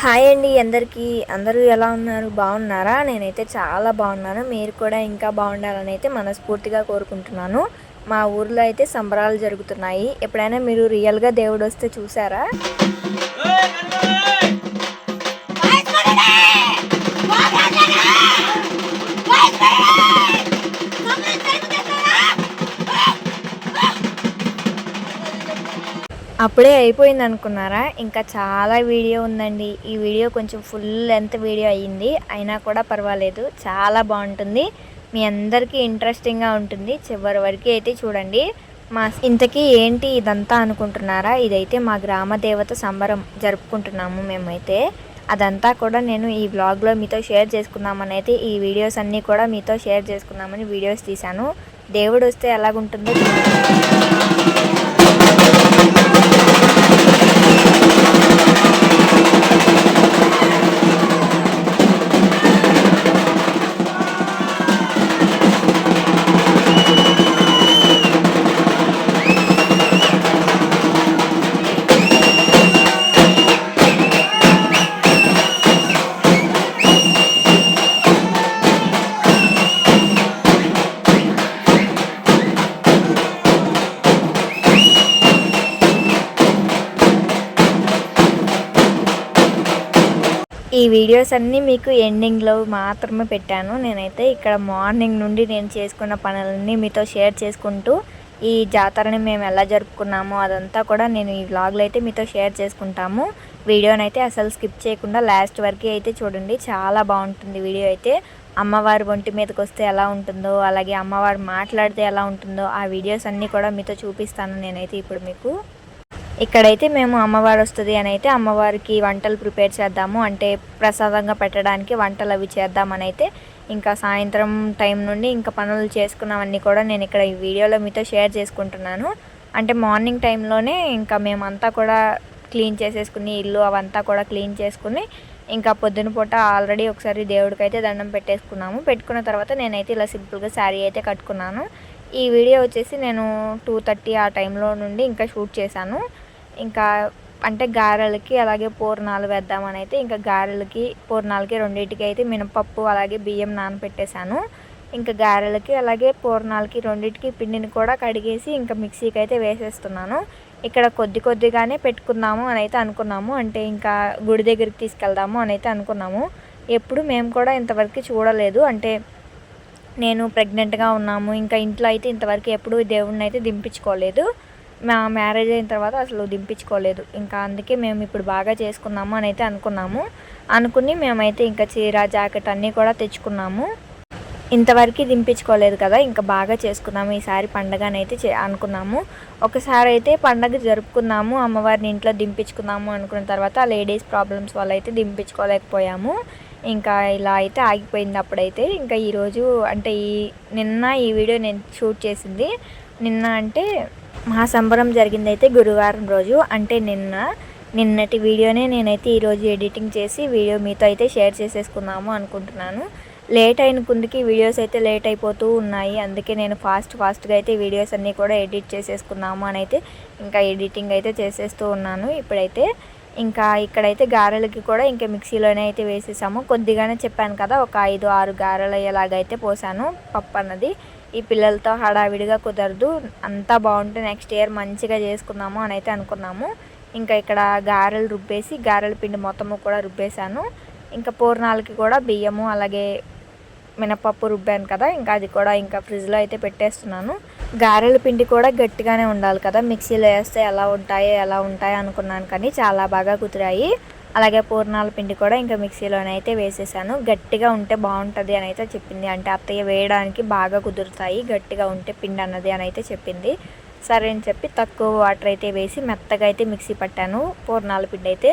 Hi అండి అందరికీ. అందరూ ఎలా ఉన్నారు? బాగున్నారా? నేనైతే చాలా బాగున్నాను. మీరు కూడా ఇంకా బాగుండాలని అయితే మనస్ఫూర్తిగా కోరుకుంటున్నాను. మా ఊర్లో అయితే సంబరాలు జరుగుతున్నాయి. ఎప్పుడైనా మీరు రియల్గా దేవుడు వస్తే చూసారా? అప్పుడే అయిపోయింది అనుకున్నారా? ఇంకా చాలా వీడియో ఉందండి. ఈ వీడియో కొంచెం ఫుల్ లెంత్ వీడియో అయ్యింది. అయినా కూడా పర్వాలేదు, చాలా బాగుంటుంది. మీ అందరికీ ఇంట్రెస్టింగ్గా ఉంటుంది. చివరి వరకు అయితే చూడండి. ఇంతకీ ఏంటి ఇదంతా అనుకుంటున్నారా? ఇదైతే మా గ్రామ దేవత సంబరం జరుపుకుంటున్నాము మేమైతే. అదంతా కూడా నేను ఈ వ్లాగ్లో మీతో షేర్ చేసుకుందామని అయితే ఈ వీడియోస్ అన్నీ కూడా మీతో షేర్ చేసుకుందామని వీడియోస్ తీశాను. దేవుడు వస్తే ఎలాగుంటుందో ఈ వీడియోస్ అన్నీ మీకు ఎండింగ్లో మాత్రమే పెట్టాను. నేనైతే ఇక్కడ మార్నింగ్ నుండి నేను చేసుకున్న పనులన్నీ మీతో షేర్ చేసుకుంటూ ఈ జాతరని మేము ఎలా జరుపుకున్నామో అదంతా కూడా నేను ఈ వ్లాగ్లో అయితే మీతో షేర్ చేసుకుంటాము. వీడియోని అయితే అసలు స్కిప్ చేయకుండా లాస్ట్ వరకు అయితే చూడండి. చాలా బాగుంటుంది వీడియో అయితే. అమ్మవారి ఒంటి మీదకి వస్తే ఎలా ఉంటుందో, అలాగే అమ్మవారు మాట్లాడితే ఎలా ఉంటుందో ఆ వీడియోస్ అన్నీ కూడా మీతో చూపిస్తాను నేనైతే ఇప్పుడు మీకు. ఇక్కడైతే మేము అమ్మవారు వస్తుంది అని అయితే అమ్మవారికి వంటలు ప్రిపేర్ చేద్దాము, అంటే ప్రసాదంగా పెట్టడానికి వంటలు అవి చేద్దామని అయితే ఇంకా సాయంత్రం టైం నుండి ఇంకా పనులు చేసుకున్నవన్నీ కూడా నేను ఇక్కడ ఈ వీడియోలో మీతో షేర్ చేసుకుంటున్నాను. అంటే మార్నింగ్ టైంలోనే ఇంకా మేమంతా కూడా క్లీన్ చేసేసుకుని ఇల్లు అవంతా కూడా క్లీన్ చేసుకుని ఇంకా పొద్దున పూట ఆల్రెడీ ఒకసారి దేవుడికి అయితే దండం పెట్టేసుకున్నాము. పెట్టుకున్న తర్వాత నేనైతే ఇలా సింపుల్గా శారీ అయితే కట్టుకున్నాను. ఈ వీడియో వచ్చేసి నేను 2:30 ఆ టైంలో నుండి ఇంకా షూట్ చేశాను. ఇంకా అంటే గారెలకి అలాగే పూర్ణాలు వేద్దామని అయితే ఇంకా గారెలకి పూర్ణాలకి రెండింటికి అయితే మినపప్పు అలాగే బియ్యం నానబెట్టేశాను. ఇంకా గారెలకి అలాగే పూర్ణాలకి రెండింటికి పిండిని కూడా కడిగేసి ఇంకా మిక్సీకి అయితే వేసేస్తున్నాను. ఇక్కడ కొద్దిగానే పెట్టుకుందాము అని అయితే అనుకున్నాము. అంటే ఇంకా గుడి దగ్గరికి తీసుకెళ్దాము అని అయితే అనుకున్నాము. ఎప్పుడు మేము కూడా ఇంతవరకు చూడలేదు. అంటే నేను ప్రెగ్నెంట్గా ఉన్నాము, ఇంకా ఇంట్లో అయితే ఇంతవరకు ఎప్పుడు దేవుడిని అయితే దింపించుకోలేదు. మా మ్యారేజ్ అయిన తర్వాత అసలు దింపించుకోలేదు. ఇంకా అందుకే మేము ఇప్పుడు బాగా చేసుకున్నాము అని అయితే అనుకుని మేమైతే ఇంకా చీర జాకెట్ అన్నీ కూడా తెచ్చుకున్నాము. ఇంతవరకు దింపించుకోలేదు కదా, ఇంకా బాగా చేసుకున్నాము ఈసారి పండగనైతే అనుకున్నాము. ఒకసారి అయితే పండగ జరుపుకున్నాము, అమ్మవారిని ఇంట్లో దింపించుకున్నాము అనుకున్న తర్వాత లేడీస్ ప్రాబ్లమ్స్ వల్ల అయితే దింపించుకోలేకపోయాము. ఇంకా ఇలా అయితే ఆగిపోయింది అప్పుడైతే. ఇంకా ఈరోజు అంటే నిన్న ఈ వీడియో నేను షూట్ చేసింది. నిన్న అంటే మా సంబరం జరిగిందైతే గురువారం రోజు. అంటే నిన్నటి వీడియోనే నేనైతే ఈరోజు ఎడిటింగ్ చేసి వీడియో మీతో అయితే షేర్ చేసేసుకున్నాము అనుకుంటున్నాను. లేట్ అయిన కుందికి వీడియోస్ అయితే లేట్ అయిపోతూ ఉన్నాయి. అందుకే నేను ఫాస్ట్గా అయితే వీడియోస్ అన్నీ కూడా ఎడిట్ చేసేసుకున్నాము అని అయితే ఇంకా ఎడిటింగ్ అయితే చేసేస్తూ ఉన్నాను ఇప్పుడైతే. ఇంకా ఇక్కడైతే గారెలకి కూడా ఇంకా మిక్సీలోనే అయితే వేసేసాము. కొద్దిగానే చెప్పాను కదా, ఒక 5-6 గారెలు అయ్యేలాగైతే పోసాను పప్పు అన్నది. ఈ పిల్లలతో హడావిడిగా కుదరదు, అంతా బాగుంటే నెక్స్ట్ ఇయర్ మంచిగా చేసుకుందాము అని అయితే అనుకున్నాము. ఇంకా ఇక్కడ గారెలు రుబ్బేసి గారెల పిండి మొత్తము కూడా రుబ్బేశాను. ఇంకా పూర్ణాలకి కూడా బియ్యము అలాగే మినపప్పు రుబ్బాను కదా, ఇంకా అది కూడా ఇంకా ఫ్రిడ్జ్లో అయితే పెట్టేస్తున్నాను. గారెల పిండి కూడా గట్టిగానే ఉండాలి కదా, మిక్సీలో వేస్తే ఎలా ఉంటాయో అనుకున్నాను, కానీ చాలా బాగా కుదిరాయి. అలాగే పూర్ణాల పిండి కూడా ఇంకా మిక్సీలోనే అయితే వేసేసాను. గట్టిగా ఉంటే బాగుంటుంది అని అయితే చెప్పింది. అంటే అత్తయ్య వేయడానికి బాగా కుదురుతాయి గట్టిగా ఉంటే పిండి అన్నది అని అయితే చెప్పింది. సరే అని చెప్పి తక్కువ వాటర్ అయితే వేసి మెత్తగా అయితే మిక్సీ పట్టాను పూర్ణాల పిండి అయితే.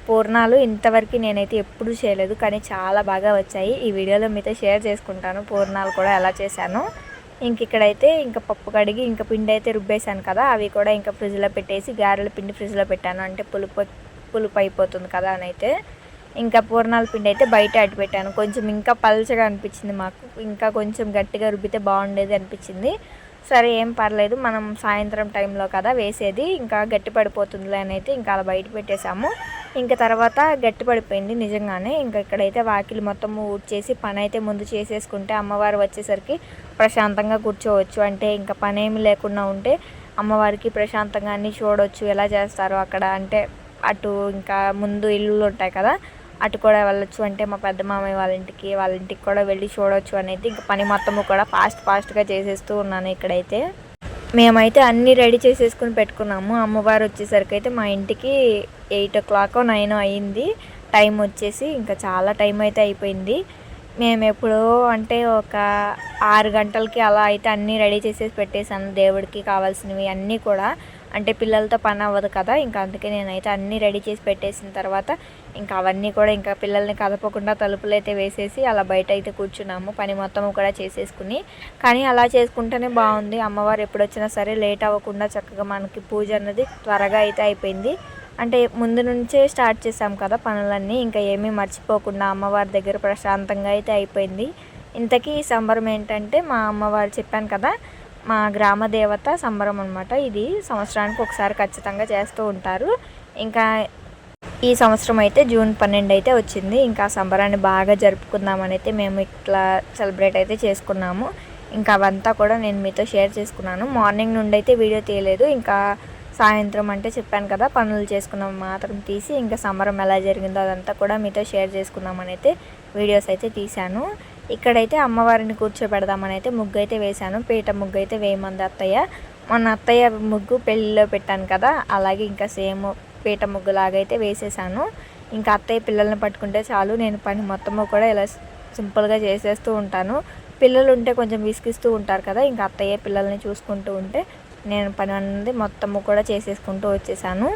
పూర్ణాలు ఇంతవరకు నేనైతే ఎప్పుడు చేయలేదు, కానీ చాలా బాగా వచ్చాయి. ఈ వీడియోలో మీతో షేర్ చేసుకుంటాను పూర్ణాలు కూడా ఎలా చేశాను. ఇక్కడైతే ఇంకా పప్పు కడిగి ఇంకా పిండి అయితే రుబ్బేశాను కదా, అవి కూడా ఇంకా ఫ్రిడ్జ్లో పెట్టేసి గారెల పిండి ఫ్రిడ్జ్లో పెట్టాను. అంటే పులుపు అయిపోతుంది కదా అని అయితే. ఇంకా పూర్ణాల పిండి అయితే బయట అడ్డు పెట్టాను. కొంచెం ఇంకా పల్చగా అనిపించింది మాకు, ఇంకా కొంచెం గట్టిగా రుబ్బితే బాగుండేది అనిపించింది. సరే ఏం పర్లేదు, మనం సాయంత్రం టైంలో కదా వేసేది, ఇంకా గట్టి పడిపోతుందిలే అని అయితే ఇంకా అలా బయట పెట్టేశాము. ఇంకా తర్వాత గట్టి పడిపోయింది నిజంగానే. ఇంకా ఇక్కడైతే వాకిలి మొత్తం ఊడ్చేసి పని అయితే ముందు చేసేసుకుంటే అమ్మవారు వచ్చేసరికి ప్రశాంతంగా కూర్చోవచ్చు. అంటే ఇంకా పని ఏమి లేకుండా ఉంటే అమ్మవారికి ప్రశాంతంగా అన్నీ చూడవచ్చు, ఎలా చేస్తారో అక్కడ. అంటే అటు ఇంకా ముందు ఇల్లులు ఉంటాయి కదా, అటు కూడా వెళ్ళొచ్చు. అంటే మా పెద్ద మామయ్య వాళ్ళ ఇంటికి కూడా వెళ్ళి చూడవచ్చు అనేది. ఇంకా పని మొత్తము కూడా ఫాస్ట్గా చేసేస్తూ ఉన్నాను. ఇక్కడైతే మేమైతే అన్నీ రెడీ చేసేసుకుని పెట్టుకున్నాము. అమ్మవారు వచ్చేసరికి అయితే మా ఇంటికి 8 o'clock 9 అయ్యింది టైం వచ్చేసి. ఇంకా చాలా టైం అయితే అయిపోయింది. మేము ఎప్పుడో అంటే ఒక 6 గంటలకి అలా అయితే అన్నీ రెడీ చేసేసి పెట్టేశాను, దేవుడికి కావాల్సినవి అన్నీ కూడా. అంటే పిల్లలతో పని అవ్వదు కదా, ఇంకా అందుకే నేనైతే అన్నీ రెడీ చేసి పెట్టేసిన తర్వాత ఇంకా అవన్నీ కూడా ఇంకా పిల్లల్ని కదపకుండా తలుపులు అయితే వేసేసి అలా బయట అయితే కూర్చున్నాము, పని మొత్తము కూడా చేసేసుకుని. కానీ అలా చేసుకుంటేనే బాగుంది. అమ్మవారు ఎప్పుడు వచ్చినా సరే లేట్ అవ్వకుండా చక్కగా మనకి పూజ అన్నది త్వరగా అయితే అయిపోయింది. అంటే ముందు నుంచే స్టార్ట్ చేసాం కదా పనులన్నీ, ఇంకా ఏమీ మర్చిపోకుండా అమ్మవారి దగ్గర ప్రశాంతంగా అయితే అయిపోయింది. ఇంతకీ ఈ సంబరం ఏంటంటే మా అమ్మవారు చెప్పాను కదా, మా గ్రామ దేవత సంబరం అనమాట. ఇది సంవత్సరానికి ఒకసారి ఖచ్చితంగా చేస్తూ ఉంటారు. ఇంకా ఈ సంవత్సరం అయితే June 12 అయితే వచ్చింది. ఇంకా సంబరాన్ని బాగా జరుపుకుందామని అయితే మేము ఇట్లా సెలబ్రేట్ అయితే చేసుకున్నాము. ఇంకా అవంతా కూడా నేను మీతో షేర్ చేసుకున్నాను. మార్నింగ్ నుండి అయితే వీడియో తీయలేదు. ఇంకా సాయంత్రం అంటే చెప్పాను కదా, పనులు చేసుకున్నాం మాత్రం తీసి ఇంకా సంబరం ఎలా జరిగిందో అదంతా కూడా మీతో షేర్ చేసుకున్నామని అయితే వీడియోస్ అయితే తీశాను. ఇక్కడైతే అమ్మవారిని కూర్చోబెడదామని అయితే ముగ్గు అయితే వేశాను. పీట ముగ్గు అయితే వేయమంది అత్తయ్య. మన అత్తయ్య ముగ్గు పెళ్ళిలో పెట్టాను కదా, అలాగే ఇంకా సేమ్ పీట ముగ్గు లాగా అయితే వేసేసాను. ఇంకా అత్తయ్య పిల్లల్ని పట్టుకుంటే చాలు, నేను పని మొత్తము కూడా ఇలా సింపుల్గా చేసేస్తూ ఉంటాను. పిల్లలు ఉంటే కొంచెం విసిగిస్తూ ఉంటారు కదా, ఇంకా అత్తయ్య పిల్లల్ని చూసుకుంటూ ఉంటే నేను పని అనేది మొత్తము కూడా చేసేసుకుంటూ వచ్చేసాను.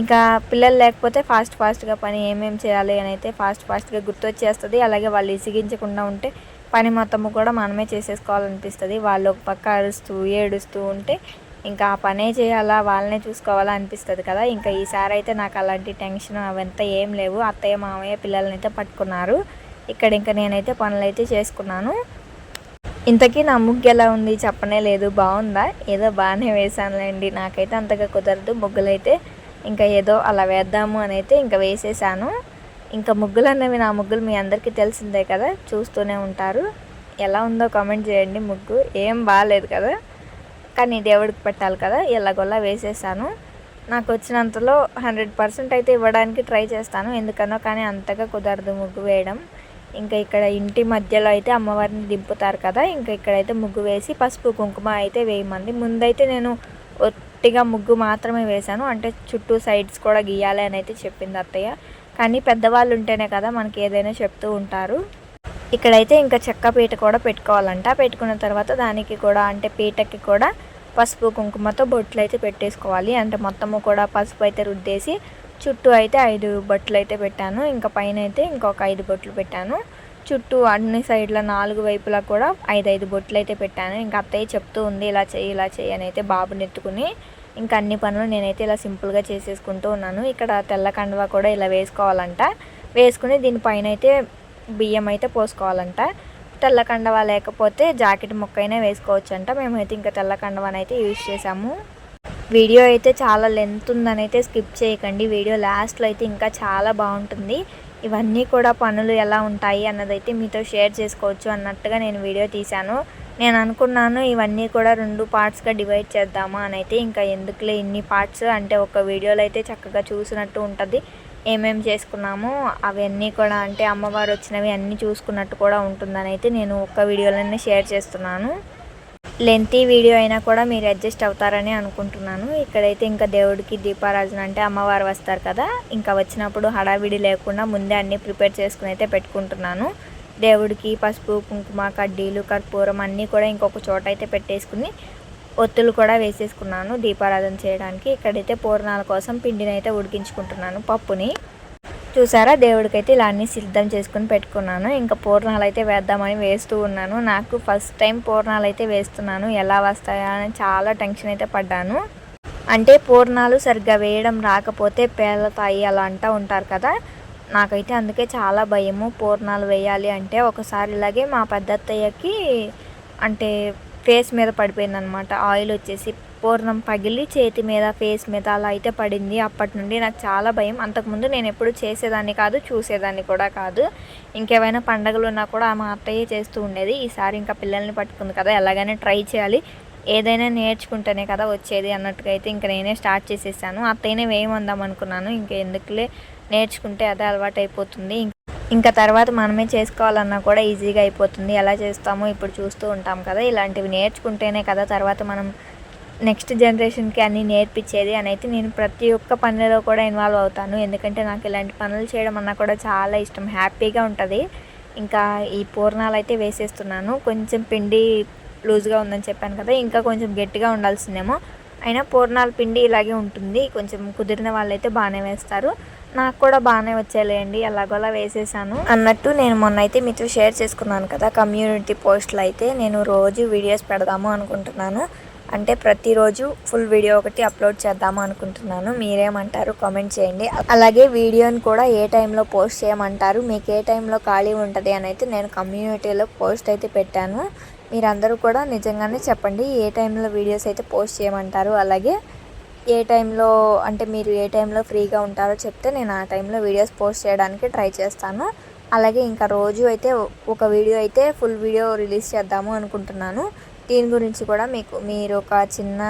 ఇంకా పిల్లలు లేకపోతే ఫాస్ట్గా పని ఏమేమి చేయాలి అని అయితే ఫాస్ట్గా గుర్తొచ్చేస్తుంది. అలాగే వాళ్ళు ఇసిగించకుండా ఉంటే పని మొత్తము కూడా మనమే చేసేసుకోవాలనిపిస్తుంది. వాళ్ళు ఒక పక్క అరుస్తూ ఏడుస్తూ ఉంటే ఇంకా ఆ పనే చేయాలా, వాళ్ళనే చూసుకోవాలా అనిపిస్తుంది కదా. ఇంకా ఈసారి అయితే నాకు అలాంటి టెన్షన్ అవంతా ఏం లేవు. అత్తయ్య మామయ్య పిల్లల్ని అయితే పట్టుకున్నారు. ఇక్కడ ఇంకా నేనైతే పనులు అయితే చేసుకున్నాను. ఇంతకీ నా ముగ్గు ఎలా ఉంది చెప్పనే లేదు. బాగుందా? ఏదో బాగానే వేసానులేండి, నాకైతే అంతగా కుదరదు ముగ్గులైతే. ఇంకా ఏదో అలా వేద్దాము అని అయితే ఇంకా వేసేసాను. ఇంకా ముగ్గులు అన్నవి నా ముగ్గులు మీ అందరికీ తెలిసిందే కదా, చూస్తూనే ఉంటారు. ఎలా ఉందో కామెంట్ చేయండి. ముగ్గు ఏం బాగాలేదు కదా, కానీ దేవుడికి పెట్టాలి కదా, ఎలాగోలా వేసేసాను. నాకు వచ్చినంతలో 100% అయితే ఇవ్వడానికి ట్రై చేస్తాను. ఎందుకనో కానీ అంతగా కుదరదు ముగ్గు వేయడం. ఇంకా ఇక్కడ ఇంటి మధ్యలో అయితే అమ్మవారిని దింపుతారు కదా, ఇంకా ఇక్కడైతే ముగ్గు వేసి పసుపు కుంకుమ అయితే వేయమంది. ముందైతే నేను ఒట్టిగా ముగ్గు మాత్రమే వేశాను, అంటే చుట్టూ సైడ్స్ కూడా గీయాలి అని అయితే చెప్పింది అత్తయ్య. కానీ పెద్దవాళ్ళు ఉంటేనే కదా మనకి ఏదైనా చెప్తూ ఉంటారు. ఇక్కడైతే ఇంకా చెక్క పీట కూడా పెట్టుకోవాలంట. పెట్టుకున్న తర్వాత దానికి కూడా అంటే పీటకి కూడా పసుపు కుంకుమతో బొట్లు అయితే పెట్టేసుకోవాలి. అంటే మొత్తము కూడా పసుపు అయితే రుద్దేసి చుట్టూ అయితే 5 బొట్లు అయితే పెట్టాను. ఇంకా పైన అయితే ఇంకొక 5 బొట్లు పెట్టాను. చుట్టూ అన్ని సైడ్ల 4 వైపులా కూడా 5 బొట్లు అయితే పెట్టాను. ఇంకా అత్తయ్య చెప్తూ ఉంది ఇలా చేయి అని అయితే బాబుని ఎత్తుకుని. ఇంకా అన్ని పనులు నేనైతే ఇలా సింపుల్గా చేసేసుకుంటూ ఉన్నాను. ఇక్కడ తెల్ల కండువా కూడా ఇలా వేసుకోవాలంట. వేసుకుని దీనిపైన అయితే బియ్యం అయితే పోసుకోవాలంట. తెల్ల కండువా లేకపోతే జాకెట్ ముక్క అయినా వేసుకోవచ్చు అంట. మేమైతే ఇంకా తెల్ల కండువాని అయితే యూజ్ చేసాము. వీడియో అయితే చాలా లెంత్ ఉందని అయితే స్కిప్ చేయకండి. వీడియో లాస్ట్లో అయితే ఇంకా చాలా బాగుంటుంది. ఇవన్నీ కూడా పనులు ఎలా ఉంటాయి అన్నదైతే మీతో షేర్ చేసుకోవచ్చు అన్నట్టుగా నేను వీడియో తీశాను. నేను అనుకున్నాను ఇవన్నీ కూడా 2 పార్ట్స్గా డివైడ్ చేద్దామా అని అయితే. ఇంకా ఎందుకులే ఇన్ని పార్ట్స్, అంటే ఒక వీడియోలో అయితే చక్కగా చూసినట్టు ఉంటుంది. ఏమేమి చేసుకున్నామో అవన్నీ కూడా అంటే అమ్మవారు వచ్చినవి అన్నీ చూసుకున్నట్టు కూడా ఉంటుందని అయితే నేను ఒక్క వీడియోలోనే షేర్ చేస్తున్నాను. లెంతీ వీడియో అయినా కూడా మీరు అడ్జస్ట్ అవుతారని అనుకుంటున్నాను. ఇక్కడైతే ఇంకా దేవుడికి దీపారాజన అంటే అమ్మవారు వస్తారు కదా, ఇంకా వచ్చినప్పుడు హడావిడి లేకుండా ముందే అన్నీ ప్రిపేర్ చేసుకుని అయితే పెట్టుకుంటున్నాను. దేవుడికి పసుపు కుంకుమ కడ్డీలు కర్పూరం అన్నీ కూడా ఇంకొక చోట అయితే పెట్టేసుకుని ఒత్తులు కూడా వేసేసుకున్నాను దీపారాధన చేయడానికి. ఇక్కడైతే పూర్ణాల కోసం పిండిని అయితే ఉడికించుకుంటున్నాను, పప్పుని. చూసారా, దేవుడికైతే ఇలా అన్నీ సిద్ధం చేసుకుని పెట్టుకున్నాను. ఇంకా పూర్ణాలు అయితే వేద్దామని వేస్తూ ఉన్నాను. నాకు ఫస్ట్ టైం పూర్ణాలు అయితే వేస్తున్నాను. ఎలా వస్తాయా అని చాలా టెన్షన్ అయితే పడ్డాను. అంటే పూర్ణాలు సరిగ్గా వేయడం రాకపోతే పేలతాయి అలా అంటూ ఉంటారు కదా, నాకైతే అందుకే చాలా భయము పూర్ణాలు వేయాలి అంటే. ఒకసారి ఇలాగే మా పెద్దత్తయ్యకి అంటే ఫేస్ మీద పడిపోయిందనమాట. ఆయిల్ వచ్చేసి పూర్ణం పగిలి చేతి మీద, ఫేస్ మీద అలా అయితే పడింది. అప్పటి నుండి నాకు చాలా భయం. అంతకుముందు నేను ఎప్పుడు చేసేదాన్ని కాదు, చూసేదాన్ని కూడా కాదు. ఇంకేమైనా పండగలు ఉన్నా కూడా మా అత్తయ్య చేస్తూ ఉండేది. ఈసారి ఇంకా పిల్లల్ని పట్టుకుంది కదా, ఎలాగైనా ట్రై చేయాలి, ఏదైనా నేర్చుకుంటేనే కదా వచ్చేది అన్నట్టుగా అయితే ఇంక నేనే స్టార్ట్ చేసేసాను. అత్తయ్యనే వేయమందాం అనుకున్నాను, ఇంకెందుకులే నేర్చుకుంటే అదే అలవాటు అయిపోతుంది. ఇంకా తర్వాత మనమే చేసుకోవాలన్నా కూడా ఈజీగా అయిపోతుంది. ఎలా చేస్తామో ఇప్పుడు చూస్తూ ఉంటాం కదా, ఇలాంటివి నేర్చుకుంటేనే కదా తర్వాత మనం నెక్స్ట్ జనరేషన్కి అన్నీ నేర్పించేది అని అయితే నేను ప్రతి ఒక్క పనిలో కూడా ఇన్వాల్వ్ అవుతాను. ఎందుకంటే నాకు ఇలాంటి పనులు చేయడం అన్నా కూడా చాలా ఇష్టం, హ్యాపీగా ఉంటుంది. ఇంకా ఈ పూర్ణాలు అయితే వేసేస్తున్నాను. కొంచెం పిండి లూజ్గా ఉందని చెప్పాను కదా, ఇంకా కొంచెం గట్టిగా ఉండాల్సిందేమో. అయినా పూర్ణాల పిండి ఇలాగే ఉంటుంది, కొంచెం కుదిరిన వాళ్ళైతే బాగానే వేస్తారు. నాకు కూడా బాగానే వచ్చేలేండి, ఎలాగోలా వేసేసాను అన్నట్టు. నేను మొన్న అయితే మీతో షేర్ చేసుకున్నాను కదా కమ్యూనిటీ పోస్ట్లో అయితే నేను రోజు వీడియోస్ పెడదాము అనుకుంటున్నాను. అంటే ప్రతిరోజు ఫుల్ వీడియో ఒకటి అప్లోడ్ చేద్దాము అనుకుంటున్నాను. మీరేమంటారు కామెంట్ చేయండి. అలాగే వీడియోని కూడా ఏ టైంలో పోస్ట్ చేయమంటారు, మీకు ఏ టైంలో ఖాళీ ఉంటుంది అని అయితే నేను కమ్యూనిటీలో పోస్ట్ అయితే పెట్టాను. మీరందరూ కూడా నిజంగానే చెప్పండి ఏ టైంలో వీడియోస్ అయితే పోస్ట్ చేయమంటారు. అలాగే ఏ టైంలో అంటే మీరు ఏ టైంలో ఫ్రీగా ఉంటారో చెప్తే నేను ఆ టైంలో వీడియోస్ పోస్ట్ చేయడానికి ట్రై చేస్తాను. అలాగే ఇంకా రోజు అయితే ఒక వీడియో అయితే ఫుల్ వీడియో రిలీజ్ చేద్దాము అనుకుంటున్నాను. దీని గురించి కూడా మీరు ఒక చిన్న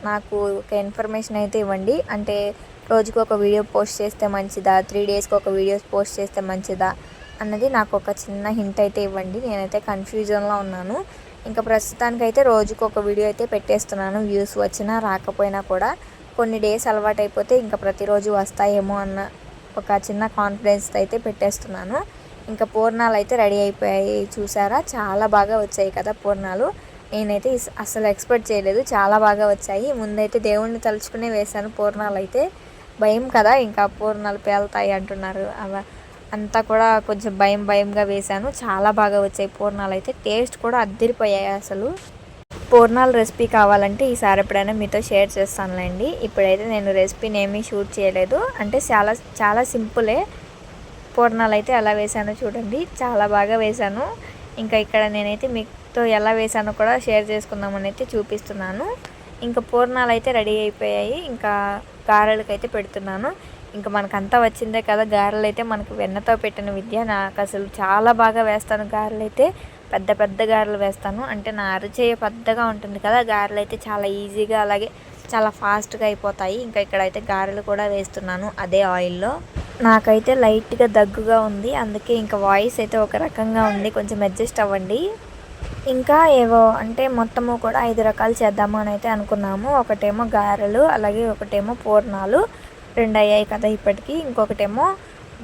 నాకు ఒక ఇన్ఫర్మేషన్ అయితే ఇవ్వండి. అంటే రోజుకు ఒక వీడియో పోస్ట్ చేస్తే మంచిదా, 3 డేస్కి ఒక వీడియోస్ పోస్ట్ చేస్తే మంచిదా అన్నది నాకు ఒక చిన్న హింట్ అయితే ఇవ్వండి. నేనైతే కన్ఫ్యూజన్లో ఉన్నాను. ఇంకా ప్రస్తుతానికైతే రోజుకు ఒక వీడియో అయితే పెట్టేస్తున్నాను. వ్యూస్ వచ్చినా రాకపోయినా కూడా కొన్ని డేస్ అలవాటు అయిపోతే ఇంకా ప్రతిరోజు వస్తాయేమో అన్న ఒక చిన్న కాన్ఫిడెన్స్ అయితే పెట్టేస్తున్నాను. ఇంకా పూర్ణాలు అయితే రెడీ అయిపోయాయి, చూసారా చాలా బాగా వచ్చాయి కదా పూర్ణాలు. నేనైతే అసలు ఎక్స్పెక్ట్ చేయలేదు, చాలా బాగా వచ్చాయి. ముందైతే దేవుణ్ణి తలుచుకునే వేశాను పూర్ణాలు అయితే. భయం కదా, ఇంకా పూర్ణాలు పేలుతాయి అంటున్నారు, అంతా కూడా కొంచెం భయంగా వేశాను. చాలా బాగా వచ్చాయి పూర్ణాలు అయితే, టేస్ట్ కూడా అద్దరిపోయాయి అసలు. పూర్ణాల రెసిపీ కావాలంటే ఈసారి ఎప్పుడైనా మీతో షేర్ చేస్తానులేండి. ఇప్పుడైతే నేను రెసిపీని ఏమీ షూట్ చేయలేదు, అంటే చాలా సింపులే. పూర్ణాలు అయితే ఎలా వేసానో చూడండి, చాలా బాగా వేశాను. ఇంకా ఇక్కడ నేనైతే మీతో ఎలా వేసానో కూడా షేర్ చేసుకుందామని అయితే చూపిస్తున్నాను. ఇంకా పూర్ణాలు అయితే రెడీ అయిపోయాయి. ఇంకా గారెలకైతే పెడుతున్నాను. ఇంకా మనకంతా వచ్చిందే కదా, గారెలు అయితే మనకు వెన్నతో పెట్టిన విద్య. నాకు అసలు చాలా బాగా వేస్తాను గారెలు అయితే, పెద్ద గారెలు వేస్తాను. అంటే నా అరచేయ పెద్దగా ఉంటుంది కదా, గారెలు అయితే చాలా ఈజీగా అలాగే చాలా ఫాస్ట్గా అయిపోతాయి. ఇంకా ఇక్కడైతే గారెలు కూడా వేస్తున్నాను అదే ఆయిల్లో. నాకైతే లైట్గా దగ్గుగా ఉంది, అందుకే ఇంకా వాయిస్ అయితే ఒక రకంగా ఉంది, కొంచెం అడ్జస్ట్ అవ్వండి. ఇంకా ఏవో అంటే మొత్తము కూడా 5 రకాలు చేద్దాము అని అయితే అనుకున్నాము. ఒకటేమో గారెలు, అలాగే ఒకటేమో పూర్ణాలు, 2 అయ్యాయి కదా ఇప్పటికి. ఇంకొకటేమో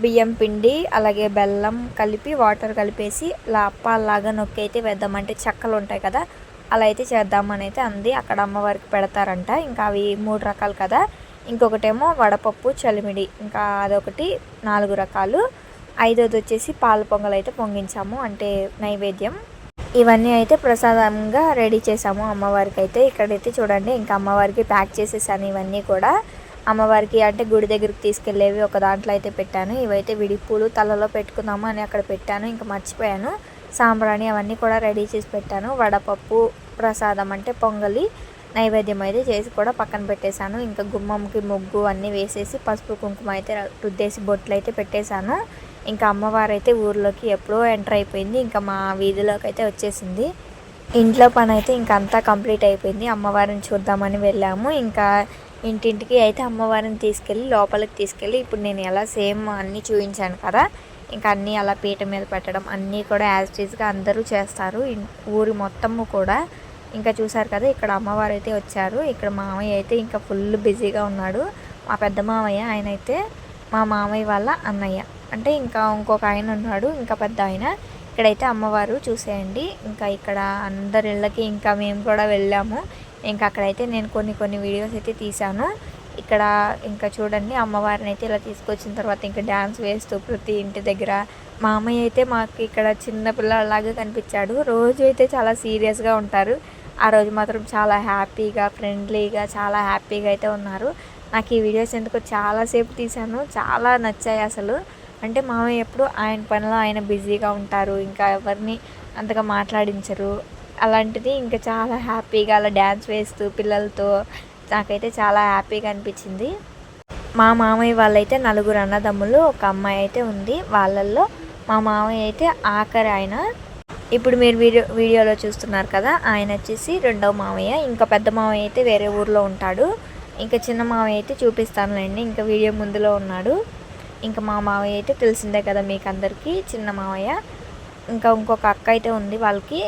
బియ్యం పిండి అలాగే బెల్లం కలిపి వాటర్ కలిపేసి ఇలా అప్పాలాగా నొక్కి అయితే వేద్దాం, అంటే చెక్కలు ఉంటాయి కదా అలా అయితే చేద్దామని అయితే అంది. అక్కడ అమ్మవారికి పెడతారంట. ఇంకా అవి 3 రకాలు కదా. ఇంకొకటేమో వడపప్పు చలిమిడి, ఇంకా అదొకటి 4 రకాలు. 5వది వచ్చేసి పాల పొంగల్ అయితే పొంగించాము, అంటే నైవేద్యం. ఇవన్నీ అయితే ప్రసాదంగా రెడీ చేసాము అమ్మవారికి అయితే. ఇక్కడైతే చూడండి ఇంకా అమ్మవారికి ప్యాక్ చేసేసాను ఇవన్నీ కూడా. అమ్మవారికి అంటే గుడి దగ్గరికి తీసుకెళ్ళేవి ఒక దాంట్లో అయితే పెట్టాను. ఇవైతే విడి పూలు తలలో పెట్టుకుందాము అని అక్కడ పెట్టాను, ఇంకా మర్చిపోయాను. సాంబ్రాణి అవన్నీ కూడా రెడీ చేసి పెట్టాను. వడపప్పు ప్రసాదం అంటే పొంగలి నైవేద్యం అయితే చేసి కూడా పక్కన పెట్టేశాను. ఇంకా గుమ్మంకి ముగ్గు అన్నీ వేసేసి పసుపు కుంకుమ అయితే రుద్దేసి బొట్లు అయితే పెట్టేశాను. ఇంకా అమ్మవారు అయితే ఊర్లోకి ఎప్పుడో ఎంటర్ అయిపోయింది, ఇంకా మా వీధిలోకి అయితే వచ్చేసింది. ఇంట్లో పని అయితే ఇంకా అంతా కంప్లీట్ అయిపోయింది. అమ్మవారిని చూద్దామని వెళ్ళాము. ఇంకా ఇంటింటికి అయితే అమ్మవారిని తీసుకెళ్ళి లోపలికి తీసుకెళ్ళి ఇప్పుడు నేను ఎలా సేమ్ అన్నీ చూపించాను కదా, ఇంకా అన్నీ అలా పీట మీద పెట్టడం అన్నీ కూడా యాజ్ టీజ్గా అందరూ చేస్తారు ఊరి మొత్తము కూడా. ఇంకా చూసారు కదా ఇక్కడ అమ్మవారు అయితే వచ్చారు. ఇక్కడ మామయ్య అయితే ఇంకా ఫుల్ బిజీగా ఉన్నాడు. మా పెద్ద మామయ్య, ఆయన అయితే మా మామయ్య వాళ్ళ అన్నయ్య, అంటే ఇంకా ఇంకొక ఆయన ఉన్నాడు, ఇంకా పెద్ద ఆయన. ఇక్కడైతే అమ్మవారు చూసేయండి. ఇంకా ఇక్కడ అందరి ఇళ్ళకి ఇంకా మేము కూడా వెళ్ళాము. ఇంకా అక్కడైతే నేను కొన్ని వీడియోస్ అయితే తీశాను. ఇక్కడ ఇంకా చూడండి అమ్మవారిని అయితే ఇలా తీసుకొచ్చిన తర్వాత ఇంకా డ్యాన్స్ వేస్తూ ప్రతి ఇంటి దగ్గర. మామయ్య అయితే మాకు ఇక్కడ చిన్న పిల్లలాగా కనిపించాడు. రోజు అయితే చాలా సీరియస్గా ఉంటారు, ఆ రోజు మాత్రం చాలా హ్యాపీగా ఫ్రెండ్లీగా చాలా హ్యాపీగా అయితే ఉన్నారు. నాకు ఈ వీడియోస్ ఎందుకో చాలాసేపు తీశాను, చాలా నచ్చాయి అసలు. అంటే మామయ్య ఎప్పుడు ఆయన పనిలో ఆయన బిజీగా ఉంటారు, ఇంకా ఎవరిని అంతగా మాట్లాడించరు. అలాంటిది ఇంకా చాలా హ్యాపీగా అలా డ్యాన్స్ వేస్తూ పిల్లలతో నాకైతే చాలా హ్యాపీగా అనిపించింది. మా మామయ్య వాళ్ళైతే నలుగురు అన్నదమ్ములు, ఒక అమ్మాయి అయితే ఉంది. వాళ్ళల్లో మా మామయ్య అయితే ఆఖరి ఆయన. ఇప్పుడు మీరు వీడియోలో చూస్తున్నారు కదా, ఆయన వచ్చేసి రెండవ మామయ్య. ఇంకా పెద్ద మామయ్య అయితే వేరే ఊర్లో ఉంటాడు. ఇంకా చిన్న మామయ్య అయితే చూపిస్తానులేండి, ఇంకా వీడియో ముందులో ఉన్నాడు. ఇంకా మా మామయ్య అయితే తెలిసిందే కదా మీకు అందరికీ, చిన్న మామయ్య. ఇంకా ఇంకొక అక్క అయితే ఉంది వాళ్ళకి.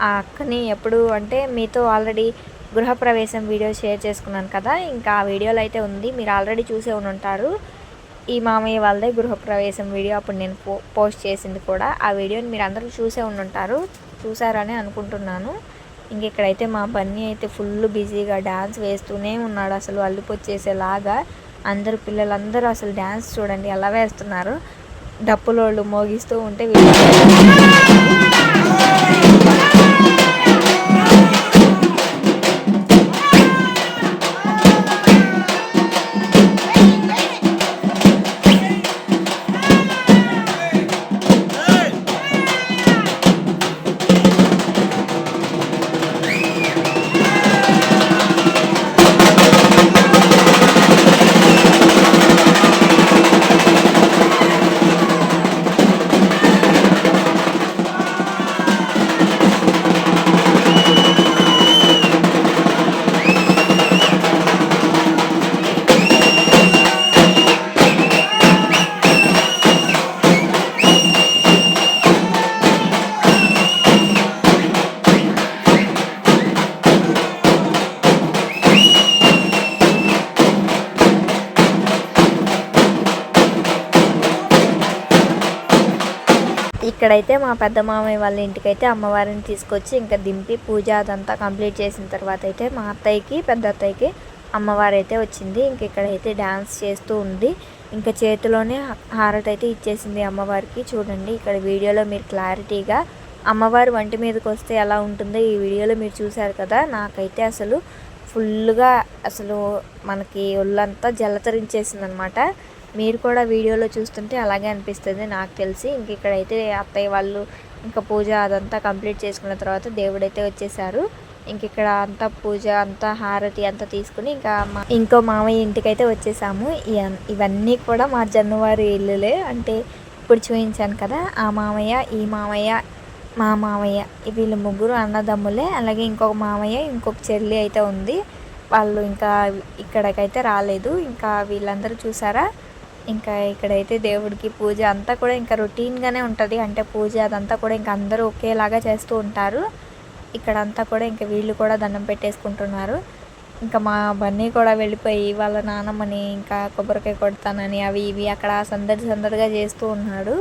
ఆ అక్కని ఎప్పుడు అంటే మీతో ఆల్రెడీ గృహప్రవేశం వీడియో షేర్ చేసుకున్నాను కదా, ఇంకా ఆ వీడియోలో అయితే ఉంది, మీరు ఆల్రెడీ చూసే ఉంటారు. ఈ మామయ్య వాళ్ళదే గృహప్రవేశం వీడియో అప్పుడు నేను పోస్ట్ చేసింది కూడా. ఆ వీడియోని మీరు అందరూ చూసే ఉంటారు, చూసారని అనుకుంటున్నాను. ఇంక ఇక్కడైతే మా బన్నీ అయితే ఫుల్ బిజీగా డ్యాన్స్ వేస్తూనే ఉన్నాడు, అసలు అల్లుపొచ్చేసేలాగా. అందరు పిల్లలందరూ అసలు డ్యాన్స్ చూడండి ఎలా వేస్తున్నారు, డప్పులోళ్ళు మోగిస్తూ ఉంటే ఇక్కడైతే మా పెద్ద మామయ్య వాళ్ళ ఇంటికైతే అమ్మవారిని తీసుకొచ్చి ఇంకా దింపి పూజ అదంతా కంప్లీట్ చేసిన తర్వాత అయితే మా అత్తయ్యకి పెద్ద అత్తయ్యకి అమ్మవారు అయితే వచ్చింది. ఇంక ఇక్కడైతే డ్యాన్స్ చేస్తూ ఉంది, ఇంకా చేతిలోనే హారతి అయితే ఇచ్చేసింది అమ్మవారికి. చూడండి ఇక్కడ వీడియోలో మీరు క్లారిటీగా అమ్మవారు వంటి మీదకి వస్తే ఎలా ఉంటుందో ఈ వీడియోలో మీరు చూసారు కదా. నాకైతే అసలు ఫుల్గా అసలు మనకి ఒళ్ళంతా జలతరించేసింది అనమాట. మీరు కూడా వీడియోలో చూస్తుంటే అలాగే అనిపిస్తుంది నాకు తెలిసి. ఇంక ఇక్కడైతే అత్తయ్య వాళ్ళు ఇంకా పూజ అదంతా కంప్లీట్ చేసుకున్న తర్వాత దేవుడైతే వచ్చేసారు. ఇంక ఇక్కడ అంతా పూజ అంతా హారతి అంతా తీసుకుని ఇంకా ఇంకో మామయ్య ఇంటికైతే వచ్చేసాము. ఇవన్నీ కూడా మా జన్మవారి ఇల్లులే, అంటే ఇప్పుడు చూపించాను కదా ఆ మామయ్య, ఈ మామయ్య, మా మామయ్య, వీళ్ళు ముగ్గురు అన్నదమ్ములే. అలాగే ఇంకొక మామయ్య ఇంకొక చెల్లి అయితే ఉంది, వాళ్ళు ఇంకా ఇక్కడికైతే రాలేదు. ఇంకా వీళ్ళందరూ చూసారా, ఇంకా ఇక్కడైతే దేవుడికి పూజ అంతా కూడా ఇంకా రొటీన్గానే ఉంటుంది. అంటే పూజ అదంతా కూడా ఇంకా అందరూ ఒకేలాగా చేస్తూ ఉంటారు. ఇక్కడంతా కూడా ఇంకా వీళ్ళు కూడా దండం పెట్టేసుకుంటున్నారు. ఇంకా మా బన్నీ కూడా వెళ్ళిపోయి వాళ్ళ నాన్నమ్మని ఇంకా కొబ్బరికాయ కొడతానని అవి ఇవి అక్కడ సందడిగా చేస్తూ ఉన్నాడు.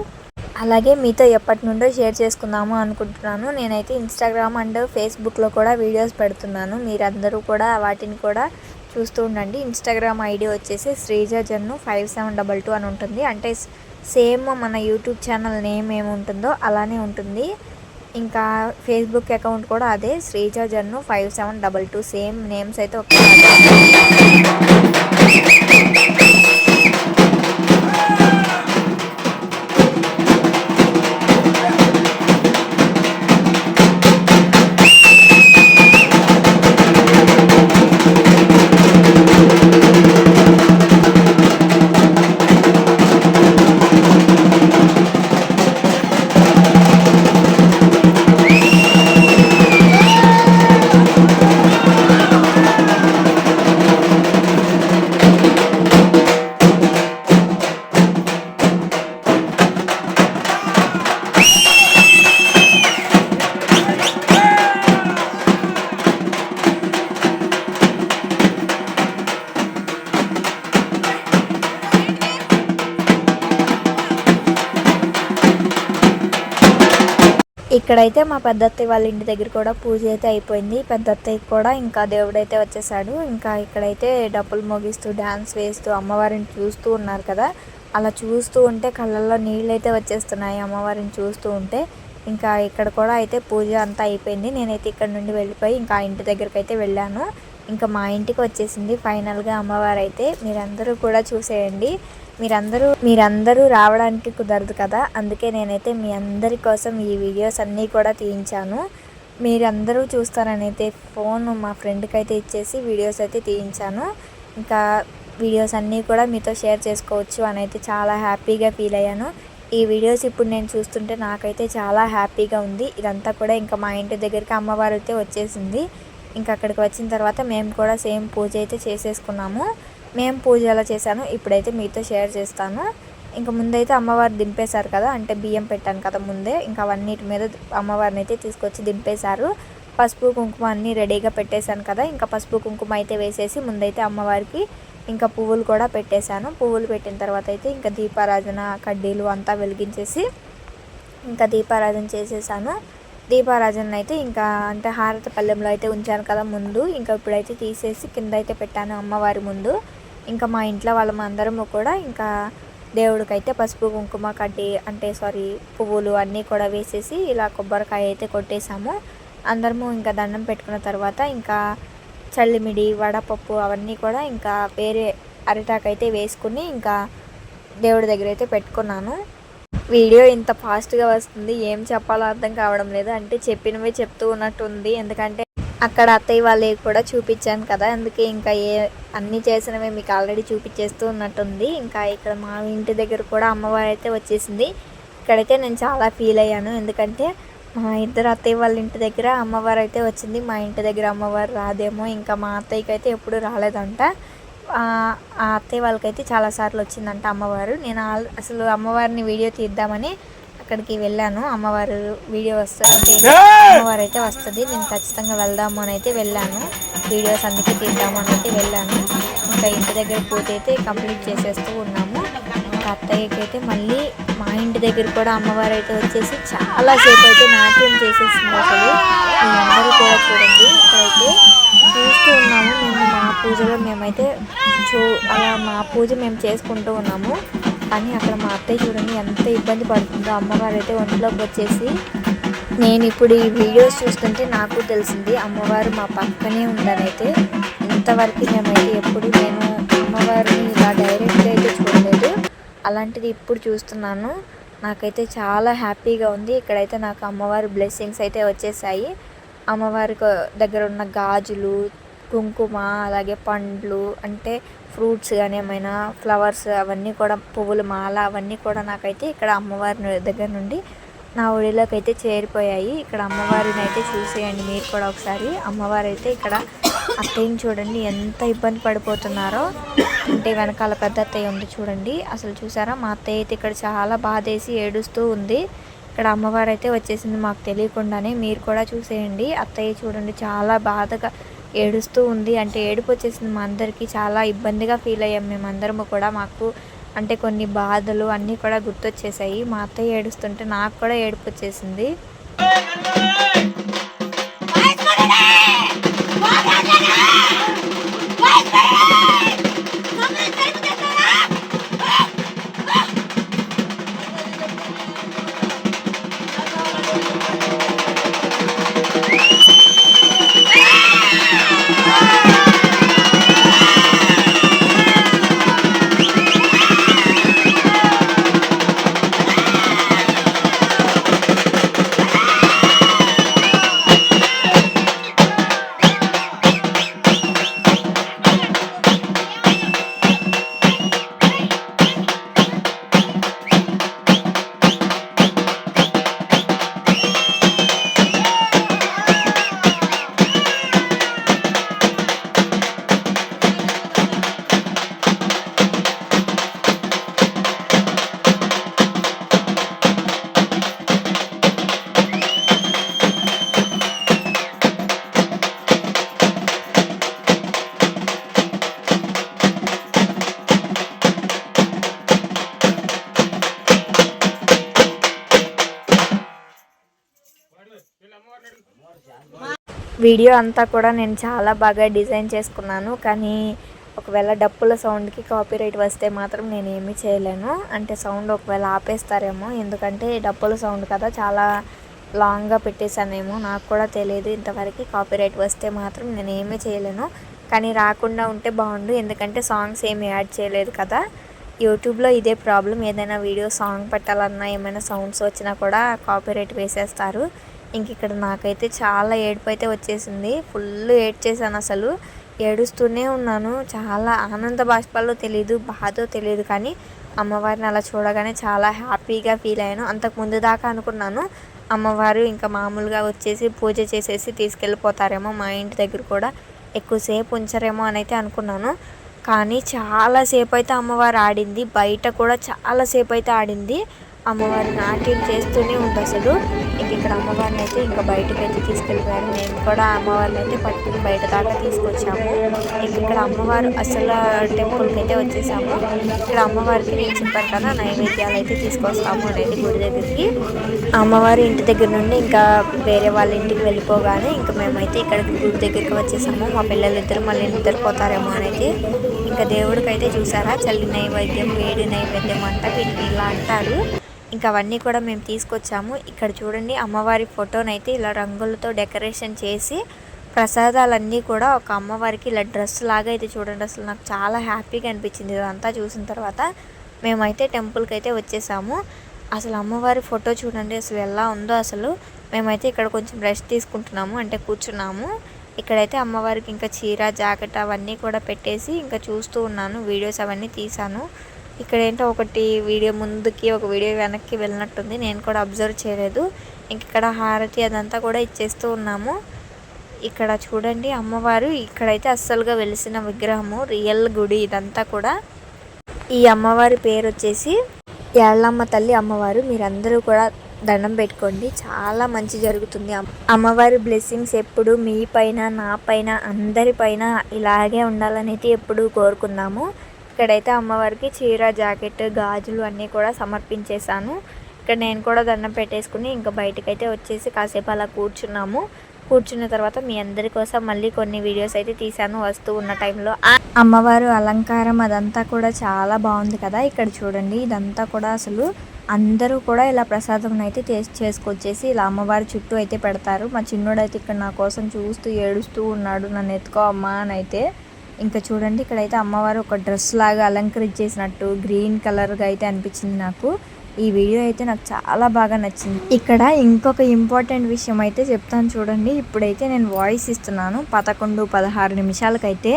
అలాగే మీతో ఎప్పటి నుండో షేర్ చేసుకుందాము అనుకుంటున్నాను. నేనైతే ఇన్స్టాగ్రామ్ అండ్ ఫేస్బుక్లో కూడా వీడియోస్ పెడుతున్నాను, మీరందరూ కూడా వాటిని కూడా చూస్తూ ఉండండి. ఇన్స్టాగ్రామ్ ఐడి వచ్చేసి శ్రీజజన్ను 5722 అని ఉంటుంది. అంటే సేమ్ మన యూట్యూబ్ ఛానల్ నేమ్ ఏముంటుందో అలానే ఉంటుంది. ఇంకా ఫేస్బుక్ అకౌంట్ కూడా అదే శ్రీజజన్ను 5722, సేమ్ నేమ్స్ అయితే ఒక. ఇక్కడైతే మా పెద్దత్తయ్య వాళ్ళ ఇంటి దగ్గర కూడా పూజ అయితే అయిపోయింది. పెద్దత్తయ్యకి కూడా ఇంకా దేవుడైతే వచ్చేసాడు. ఇంకా ఇక్కడైతే డప్పులు మోగిస్తూ డ్యాన్స్ వేస్తూ అమ్మవారిని చూస్తూ ఉన్నారు కదా, అలా చూస్తూ ఉంటే కళ్ళల్లో నీళ్ళు అయితే వచ్చేస్తున్నాయి అమ్మవారిని చూస్తూ ఉంటే. ఇంకా ఇక్కడ కూడా అయితే పూజ అంతా అయిపోయింది. నేనైతే ఇక్కడ నుండి వెళ్ళిపోయి ఇంకా ఆ ఇంటి దగ్గరికి అయితే వెళ్ళాను. ఇంకా మా ఇంటికి వచ్చేసింది ఫైనల్గా అమ్మవారు అయితే. మీరందరూ కూడా చూసేయండి. మీరందరూ రావడానికి కుదరదు కదా, అందుకే నేనైతే మీ అందరి కోసం ఈ వీడియోస్ అన్నీ కూడా తీయించాను. మీరందరూ చూస్తారని అయితే ఫోన్ మా ఫ్రెండ్కి అయితే ఇచ్చేసి వీడియోస్ అయితే తీయించాను. ఇంకా వీడియోస్ అన్నీ కూడా మీతో షేర్ చేసుకోవచ్చు అని అయితే చాలా హ్యాపీగా ఫీల్ అయ్యాను. ఈ వీడియోస్ ఇప్పుడు నేను చూస్తుంటే నాకైతే చాలా హ్యాపీగా ఉంది. ఇదంతా కూడా ఇంకా మా ఇంటి దగ్గరికి అమ్మవారు అయితే వచ్చేసింది. ఇంకా అక్కడికి వచ్చిన తర్వాత మేము కూడా సేమ్ పూజ అయితే చేసేసుకున్నాము. మేము పూజ ఎలా చేశాను ఇప్పుడైతే మీతో షేర్ చేస్తాను. ఇంకా ముందైతే అమ్మవారు దింపేశారు కదా, అంటే బియ్యం పెట్టాను కదా ముందే, ఇంకా అవన్నిటి మీద అమ్మవారిని అయితే తీసుకొచ్చి దింపేశారు. పసుపు కుంకుమ అన్నీ రెడీగా పెట్టేశాను కదా, ఇంకా పసుపు కుంకుమ అయితే వేసేసి ముందైతే అమ్మవారికి ఇంకా పువ్వులు కూడా పెట్టేశాను. పువ్వులు పెట్టిన తర్వాత అయితే ఇంకా దీపారాధన కడ్డీలు అంతా వెలిగించేసి ఇంకా దీపారాధన చేసేసాను. దీపారాధన అయితే ఇంకా అంటే హారతి పళ్ళెంలో అయితే ఉంచాను కదా ముందు, ఇంకా ఇప్పుడైతే తీసేసి కింద అయితే పెట్టాను అమ్మవారి ముందు. ఇంకా మా ఇంట్లో వాళ్ళమందరము కూడా ఇంకా దేవుడికైతే పసుపు కుంకుమ కడ్డీ పువ్వులు అన్నీ కూడా వేసేసి ఇలా కొబ్బరికాయ అయితే కొట్టేసాము. అందరము ఇంకా దండం పెట్టుకున్న తర్వాత ఇంకా చల్లిమిడి వడపప్పు అవన్నీ కూడా ఇంకా వేరే అరిటాకైతే వేసుకుని ఇంకా దేవుడి దగ్గర అయితే పెట్టుకున్నాను. వీడియో ఇంత ఫాస్ట్గా వస్తుంది, ఏం చెప్పాలో అర్థం కావడం లేదు. అంటే చెప్పినవి చెప్తూ ఉన్నట్టుంది, ఎందుకంటే అక్కడ అత్తయ్య వాళ్ళకి కూడా చూపించాను కదా, అందుకే ఇంకా అన్నీ చేసినవి మీకు ఆల్రెడీ చూపించేస్తూ ఉన్నట్టుంది. ఇంకా ఇక్కడ మా ఇంటి దగ్గర కూడా అమ్మవారు అయితే వచ్చేసింది. ఇక్కడైతే నేను చాలా ఫీల్ అయ్యాను, ఎందుకంటే మా ఇద్దరు అత్తయ్య వాళ్ళ ఇంటి దగ్గర అమ్మవారు అయితే వచ్చింది. మా ఇంటి దగ్గర అమ్మవారు రాదేమో, ఇంకా మా అత్తయ్యకి అయితే ఎప్పుడు రాలేదంట. ఆ అత్తయ్య వాళ్ళకైతే చాలాసార్లు వచ్చిందంట అమ్మవారు. నేను అసలు అమ్మవారిని వీడియో తీద్దామని అక్కడికి వెళ్ళాను. అమ్మవారు వీడియో వస్తుందంటే అమ్మవారు అయితే వస్తుంది, నేను ఖచ్చితంగా వెళ్దాము అని అయితే వెళ్ళాను. వీడియోస్ అందుకే తీద్దాము అని అయితే వెళ్ళాను. ఇంకా ఇంటి దగ్గర పూజ అయితే కంప్లీట్ చేసేస్తూ ఉన్నాము. ఇంకా అత్తయ్యకి అయితే మళ్ళీ మా ఇంటి దగ్గర కూడా అమ్మవారు అయితే వచ్చేసి చాలాసేపు అయితే నాట్యం చేసేసింది. అసలు అందరూ కూడా చూడండి, ఇక్కడైతే చూస్తూ ఉన్నాము. మేము మా పూజలో మేమైతే అలా మా పూజ మేము చేసుకుంటూ ఉన్నాము. కానీ అక్కడ మా అత్తయ్య చూడండి ఎంత ఇబ్బంది పడుతుందో. అమ్మవారు అయితే ఒంట్లోకి వచ్చేసి నేను ఇప్పుడు ఈ వీడియోస్ చూస్తుంటే నాకు తెలిసింది అమ్మవారు మా పక్కనే ఉందనైతే. ఇంతవరకు మేమైతే ఎప్పుడు నేను అమ్మవారిని ఇలా డైరెక్ట్గా అయితే చూడలేదు, అలాంటిది ఇప్పుడు చూస్తున్నాను. నాకైతే చాలా హ్యాపీగా ఉంది. ఇక్కడైతే నాకు అమ్మవారి బ్లెస్సింగ్స్ అయితే వచ్చేసాయి. అమ్మవారి దగ్గర ఉన్న గాజులు, కుంకుమ, అలాగే పండ్లు అంటే ఫ్రూట్స్ కానీ ఏమైనా ఫ్లవర్స్ అవన్నీ కూడా పువ్వుల మాల అవన్నీ కూడా నాకైతే ఇక్కడ అమ్మవారి దగ్గర నుండి నా ఒడిలోకి అయితే చేరిపోయాయి. ఇక్కడ అమ్మవారిని అయితే చూసేయండి మీరు కూడా ఒకసారి. అమ్మవారు అయితే ఇక్కడ అత్తయ్యని చూడండి ఎంత ఇబ్బంది పడిపోతున్నారో. అంటే వెనకాల పెద్ద అత్తయ్య ఉంది చూడండి, అసలు చూసారా మా అత్తయ్య అయితే ఇక్కడ చాలా బాధేసి ఏడుస్తూ ఉంది. ఇక్కడ అమ్మవారు అయితే వచ్చేసింది మాకు తెలియకుండానే, మీరు కూడా చూసేయండి. అత్తయ్య చూడండి చాలా బాధగా ఏడుస్తూ ఉంది, అంటే ఏడుపు వచ్చేసింది. మా అందరికీ చాలా ఇబ్బందిగా ఫీల్ అయ్యాం మేమందరము కూడా. మాకు అంటే కొన్ని బాధలు అన్నీ కూడా గుర్తొచ్చేసాయి. మా అత్తయ్య ఏడుస్తుంటే నాకు కూడా ఏడుపు వచ్చేసింది. వీడియో అంతా కూడా నేను చాలా బాగా డిజైన్ చేసుకున్నాను, కానీ ఒకవేళ డప్పుల సౌండ్కి కాపీరైట్ వస్తే మాత్రం నేను ఏమీ చేయలేను. అంటే సౌండ్ ఒకవేళ ఆపేస్తారేమో, ఎందుకంటే డప్పుల సౌండ్ కదా, చాలా లాంగ్గా పెట్టేశానేమో, నాకు కూడా తెలియదు ఇంతవరకు. కాపీరైట్ వస్తే మాత్రం నేను ఏమీ చేయలేను, కానీ రాకుండా ఉంటే బాగుండు, ఎందుకంటే సాంగ్స్ ఏమి యాడ్ చేయలేదు కదా. యూట్యూబ్లో ఇదే ప్రాబ్లం, ఏదైనా వీడియో సాంగ్ పెట్టాలన్నా ఏమైనా సౌండ్స్ వచ్చినా కూడా కాపీరైట్ వేసేస్తారు. ఇంక ఇక్కడ నాకైతే చాలా ఏడుపు అయితే వచ్చేసింది. ఫుల్ ఏడ్చేసాను అసలు. ఏడుస్తూనే ఉన్నాను. చాలా ఆనంద బాష్పాల్లో తెలీదు, బాధో తెలియదు, కానీ అమ్మవారిని అలా చూడగానే చాలా హ్యాపీగా ఫీల్ అయ్యాను. అంతకు ముందు దాకా అనుకున్నాను అమ్మవారు ఇంకా మామూలుగా వచ్చేసి పూజ చేసేసి తీసుకెళ్ళిపోతారేమో, మా ఇంటి దగ్గర కూడా ఎక్కువసేపు ఉంచరేమో అని అయితే అనుకున్నాను. కానీ చాలాసేపు అయితే అమ్మవారు ఆడింది. బయట కూడా చాలాసేపు అయితే ఆడింది. అమ్మవారి నాట్యం చేస్తూనే ఉంది అసలు. ఇంక ఇక్కడ అమ్మవారిని అయితే ఇంకా బయటకు అయితే తీసుకెళ్ళిపోయారు. మేము కూడా అమ్మవారిని అయితే పట్టుకుని బయట దాకా తీసుకొచ్చాము. ఇంక ఇక్కడ అమ్మవారు అసలు టెంపుల్కి అయితే వచ్చేసాము. ఇక్కడ అమ్మవారికి నేను చెప్పాను కదా నైవేద్యాలు అయితే తీసుకొస్తాము అనేది గుడి దగ్గరికి. అమ్మవారి ఇంటి దగ్గర నుండి ఇంకా వేరే వాళ్ళ ఇంటికి వెళ్ళిపోగానే ఇంకా మేమైతే ఇక్కడికి గుడి దగ్గరికి వచ్చేసాము. మా పిల్లలిద్దరు మళ్ళీ నిద్రపోతారేమో అనేది. ఇంకా దేవుడికి అయితే చూసారా చల్లి నైవేద్యం, వేడి నైవేద్యం అంట వీటిని ఇలా అంటారు. ఇంకా అవన్నీ కూడా మేము తీసుకొచ్చాము. ఇక్కడ చూడండి అమ్మవారి ఫోటోనైతే ఇలా రంగులతో డెకరేషన్ చేసి ప్రసాదాలన్నీ కూడా ఒక అమ్మవారికి ఇలా డ్రెస్ లాగా అయితే చూడండి. అసలు నాకు చాలా హ్యాపీగా అనిపించింది ఇదంతా చూసిన తర్వాత. మేమైతే టెంపుల్కి అయితే వచ్చేసాము. అసలు అమ్మవారి ఫోటో చూడండి అసలు ఎలా ఉందో అసలు. మేమైతే ఇక్కడ కొంచెం రెస్ట్ తీసుకుంటున్నాము, అంటే కూర్చున్నాము. ఇక్కడైతే అమ్మవారికి ఇంకా చీర, జాకెట్ అవన్నీ కూడా పెట్టేసి ఇంకా చూస్తూ ఉన్నాను. వీడియోస్ అవన్నీ తీసాను. ఇక్కడ ఏంటో ఒకటి వీడియో ముందుకి ఒక వీడియో వెనక్కి వెళ్ళినట్టుంది, నేను కూడా అబ్జర్వ్ చేయలేదు. ఇంక ఇక్కడ హారతి అదంతా కూడా ఇచ్చేస్తూ ఉన్నాము. ఇక్కడ చూడండి అమ్మవారు ఇక్కడైతే అస్సలుగా వెలిసిన విగ్రహము, రియల్ గుడి ఇదంతా కూడా. ఈ అమ్మవారి పేరు వచ్చేసి యాళ్ళమ్మ తల్లి అమ్మవారు. మీరందరూ కూడా దండం పెట్టుకోండి, చాలా మంచి జరుగుతుంది. అమ్మవారి బ్లెస్సింగ్స్ ఎప్పుడు మీ పైన, నా పైన, అందరి పైన ఇలాగే ఉండాలని అయితే ఎప్పుడు కోరుకుందాము. ఇక్కడైతే అమ్మవారికి చీర, జాకెట్, గాజులు అన్నీ కూడా సమర్పించేశాను. ఇక్కడ నేను కూడా దండం పెట్టేసుకుని ఇంకా బయటకైతే వచ్చేసి కాసేపు అలా కూర్చున్నాము. కూర్చున్న తర్వాత మీ అందరి కోసం మళ్ళీ కొన్ని వీడియోస్ అయితే తీసాను వస్తూ ఉన్న టైంలో. అమ్మవారు అలంకారం అదంతా కూడా చాలా బాగుంది కదా. ఇక్కడ చూడండి ఇదంతా కూడా అసలు అందరూ కూడా ఇలా ప్రసాదం అయితే చేసుకొచ్చేసి ఇలా అమ్మవారి చుట్టూ అయితే పెడతారు. మా చిన్నోడు అయితే ఇక్కడ నా కోసం చూస్తూ ఏడుస్తూ ఉన్నాడు, నన్ను ఎత్తుకో అమ్మా అని అయితే. ఇంకా చూడండి ఇక్కడైతే అమ్మవారు ఒక డ్రెస్ లాగా అలంకరించేసినట్టు గ్రీన్ కలర్గా అయితే అనిపించింది నాకు. ఈ వీడియో అయితే నాకు చాలా బాగా నచ్చింది. ఇక్కడ ఇంకొక ఇంపార్టెంట్ విషయం అయితే చెప్తాను చూడండి. ఇప్పుడైతే నేను వాయిస్ ఇస్తున్నాను 11-16 నిమిషాలకైతే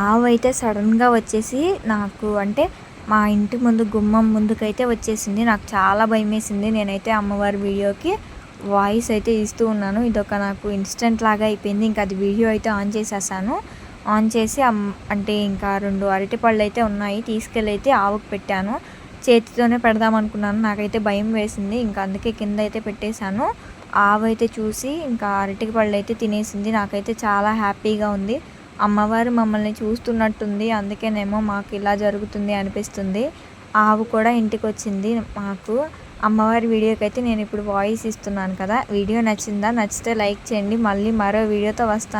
ఆవు అయితే సడన్గా వచ్చేసి నాకు అంటే మా ఇంటి ముందు గుమ్మం ముందుకైతే వచ్చేసింది. నాకు చాలా భయం వేసింది. నేనైతే అమ్మవారి వీడియోకి వాయిస్ అయితే ఇస్తూ ఉన్నాను. ఇదొక నాకు ఇన్స్టెంట్ లాగా అయిపోయింది. ఇంకా అది వీడియో అయితే ఆన్ చేసేసాను. ఆన్ చేసి అంటే ఇంకా 2 అరటిపళ్ళు అయితే ఉన్నాయి, తీసుకెళ్ళి అయితే ఆవుకు పెట్టాను. చేతితోనే పెడదాం అనుకున్నాను, నాకైతే భయం వేసింది. ఇంకా అందుకే కింద అయితే పెట్టేశాను. ఆవు అయితే చూసి ఇంకా అరటి పళ్ళు అయితే తినేసింది. నాకైతే చాలా హ్యాపీగా ఉంది. అమ్మవారు మమ్మల్ని చూస్తున్నట్టుంది, అందుకేనేమో మాకు ఇలా జరుగుతుంది అనిపిస్తుంది. ఆవు కూడా ఇంటికి వచ్చింది మాకు. అమ్మవారి వీడియోకి అయితే నేను ఇప్పుడు వాయిస్ ఇస్తున్నాను కదా. వీడియో నచ్చిందా? నచ్చితే లైక్ చేయండి. మళ్ళీ మరో వీడియోతో వస్తాను.